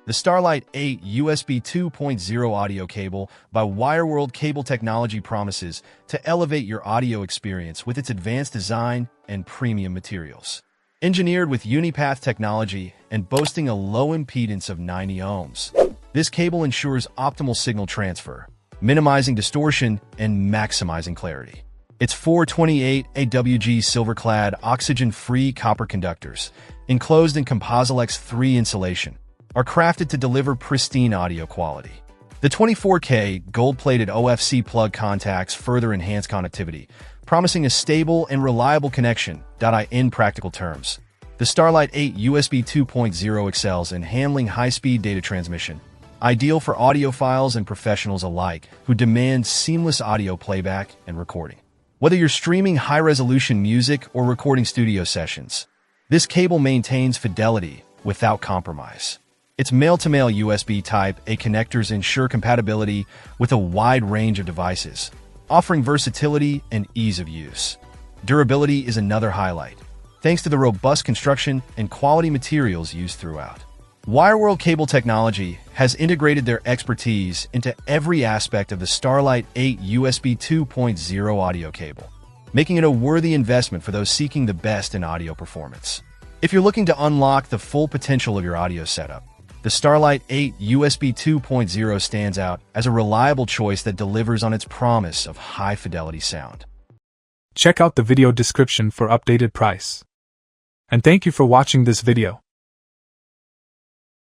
The Starlight 8 USB 2.0 audio cable by WIREWORLD Cable Technology promises to elevate your audio experience with its advanced design and premium materials. Engineered with Unipath technology and boasting a low impedance of 90 ohms, this cable ensures optimal signal transfer, minimizing distortion and maximizing clarity. Its 428 AWG silver-clad, oxygen-free copper conductors, enclosed in Composilex 3 insulation, are crafted to deliver pristine audio quality. The 24K gold-plated OFC plug contacts further enhance connectivity, promising a stable and reliable connection. In practical terms, the Starlight 8 USB 2.0 excels in handling high-speed data transmission, ideal for audiophiles and professionals alike who demand seamless audio playback and recording. Whether you're streaming high-resolution music or recording studio sessions, this cable maintains fidelity without compromise. Its male-to-male USB Type-A connectors ensure compatibility with a wide range of devices, offering versatility and ease of use. Durability is another highlight, thanks to the robust construction and quality materials used throughout. WIREWORLD Cable Technology has integrated their expertise into every aspect of the Starlight 8 USB 2.0 audio cable, making it a worthy investment for those seeking the best in audio performance. If you're looking to unlock the full potential of your audio setup, the Starlight 8 USB 2.0 stands out as a reliable choice that delivers on its promise of high-fidelity sound. Check out the video description for updated price. And thank you for watching this video.